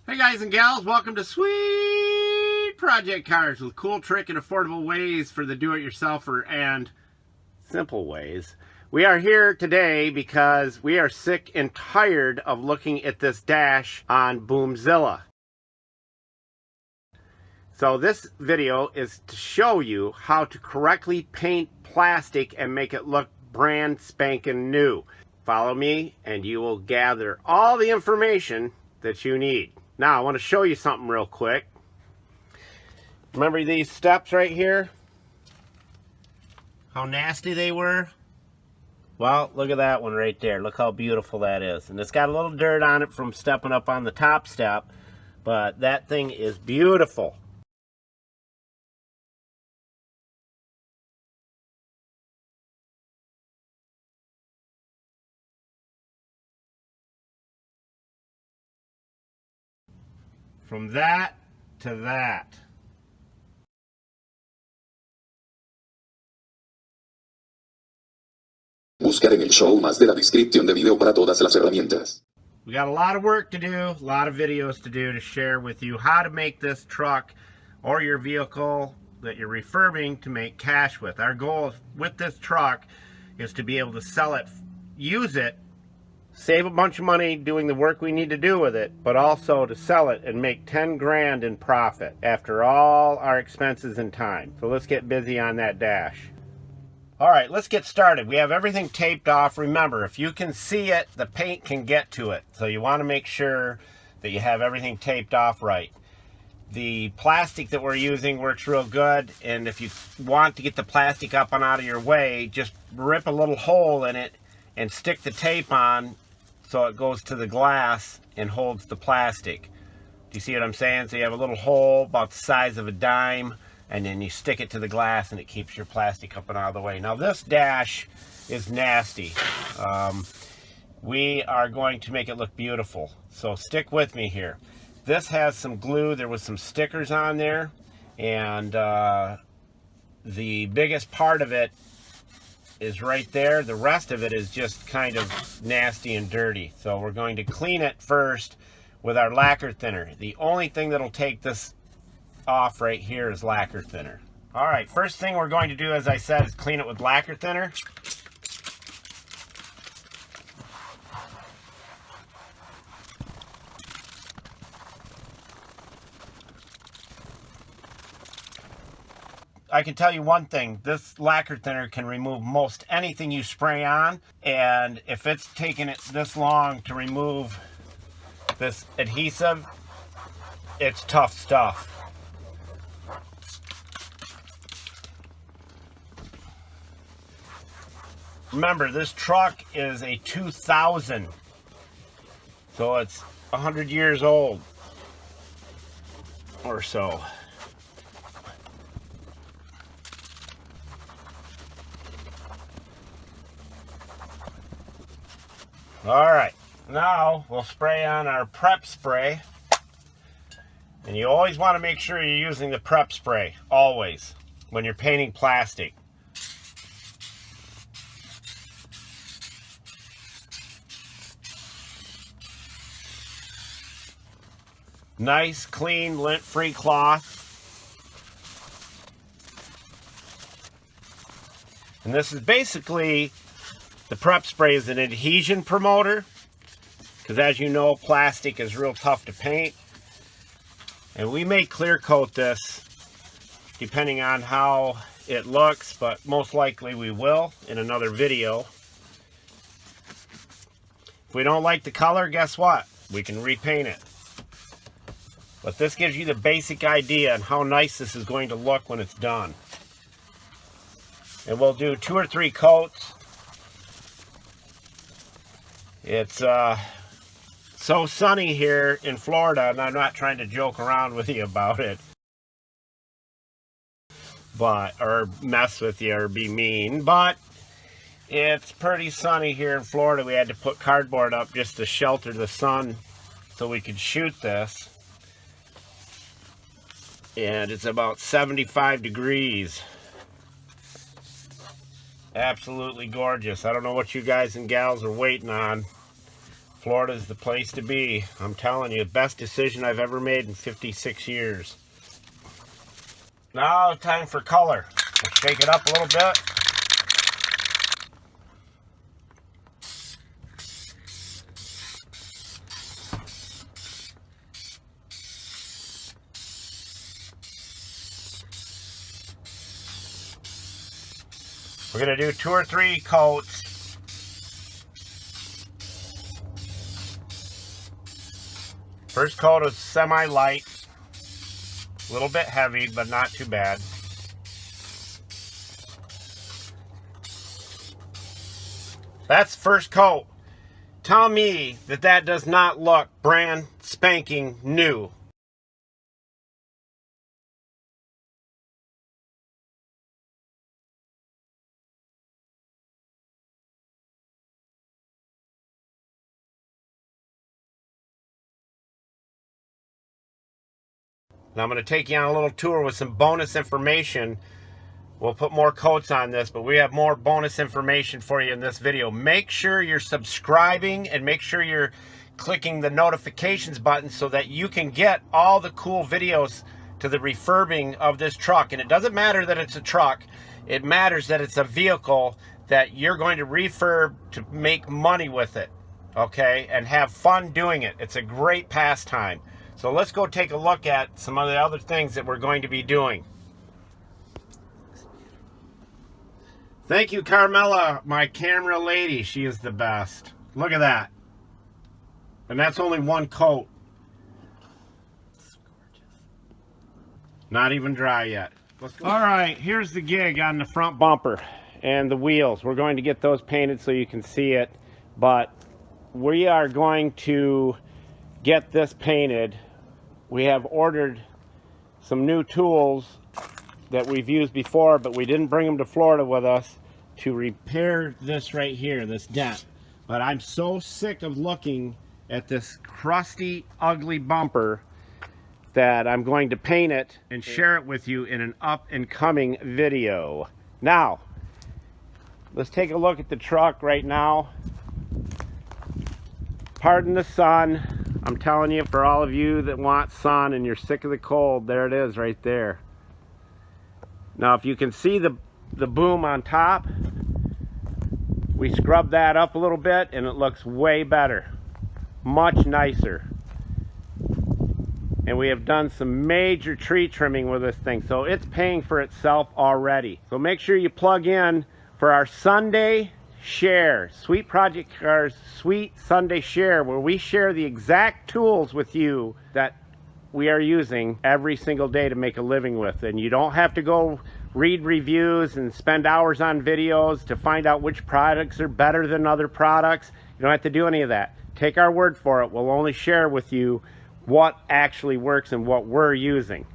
Hey guys and gals, welcome to Sweet Project Cars with cool, trick, and affordable ways for the do-it-yourselfer and simple ways. We are here today because we are sick and tired of looking at this dash on Boomzilla. So this video is to show you how to correctly paint plastic and make it look brand spanking new. Follow me and you will gather all the information that you need. Now, I want to show you something real quick. Remember these steps right here? How nasty they were? Well, look at that one right there. Look how beautiful that is. And it's got a little dirt on it from stepping up on the top step, but that thing is beautiful. From that to that. Buscar en el show más de la descripción de video para todas las herramientas. We got a lot of work to do, a lot of videos to do to share with you how to make this truck or your vehicle that you're refurbing to make cash with. Our goal with this truck is to be able to sell it, use it, save a bunch of money doing the work we need to do with it, but also to sell it and make 10 grand in profit after all our expenses and time. So let's get busy on that dash. All right, let's get started. We have everything taped off. Remember, if you can see it, the paint can get to it. So you want to make sure that you have everything taped off right. The plastic that we're using works real good, and if you want to get the plastic up and out of your way, just rip a little hole in it and stick the tape on so it goes to the glass and holds the plastic. Do you see what I'm saying? So you have a little hole about the size of a dime, and then you stick it to the glass and it keeps your plastic up and out of the way. Now this dash is nasty. We are going to make it look beautiful. So stick with me here. This has some glue. There was some stickers on there, and the biggest part of it is right there. The rest of it is just kind of nasty and dirty. So we're going to clean it first with our lacquer thinner. The only thing that'll take this off right here is lacquer thinner. All right, first thing we're going to do, as I said, is clean it with lacquer thinner. I can tell you one thing, this lacquer thinner can remove most anything you spray on, and if it's taken it this long to remove this adhesive, it's tough stuff. Remember, this truck is a 2000, so it's 100 years old or so. All right, now we'll spray on our prep spray. And you always want to make sure you're using the prep spray, always, when you're painting plastic. Nice, clean, lint-free cloth. And this is basically, the prep spray is an adhesion promoter, because as you know, plastic is real tough to paint. And we may clear coat this depending on how it looks, but most likely we will in another video. If we don't like the color, guess what? We can repaint it. But this gives you the basic idea on how nice this is going to look when it's done. And we'll do 2 or 3 coats. It's so sunny here in Florida, and I'm not trying to joke around with you about it, or mess with you or be mean, but it's pretty sunny here in Florida. We had to put cardboard up just to shelter the sun so we could shoot this. And it's about 75 degrees. Absolutely gorgeous. I don't know what you guys and gals are waiting on, Florida's the place to be. I'm telling you, best decision I've ever made in 56 years. Now time for color. We'll shake it up a little bit. We're going to do 2 or 3 coats. First coat is semi-light, a little bit heavy, but not too bad. That's first coat. Tell me that that does not look brand spanking new. Now I'm going to take you on a little tour with some bonus information. We'll put more coats on this, but we have more bonus information for you in this video. Make sure you're subscribing and make sure you're clicking the notifications button so that you can get all the cool videos to the refurbing of this truck. And it doesn't matter that it's a truck. It matters that it's a vehicle that you're going to refurb to make money with it, okay? And have fun doing it. It's a great pastime. So let's go take a look at some of the other things that we're going to be doing. Thank you, Carmela, my camera lady. She is the best. Look at that. And that's only 1 coat. Not even dry yet. All right, here's the gig on the front bumper and the wheels. We're going to get those painted so you can see it. But we are going to get this painted. We have ordered some new tools that we've used before, but we didn't bring them to Florida with us to repair this right here, this dent. But I'm so sick of looking at this crusty, ugly bumper that I'm going to paint it and share it with you in an up and coming video. Now, let's take a look at the truck right now. Pardon the sun. I'm telling you, for all of you that want sun and you're sick of the cold, there it is right there. Now, if you can see the boom on top, we scrubbed that up a little bit and it looks way better. Much nicer. And we have done some major tree trimming with this thing, so it's paying for itself already. So make sure you plug in for our Sunday Share, Sweet Project Cars Sweet Sunday Share, where we share the exact tools with you that we are using every single day to make a living with. And you don't have to go read reviews and spend hours on videos to find out which products are better than other products. You don't have to do any of that. Take our word for it. We'll only share with you what actually works and what we're using.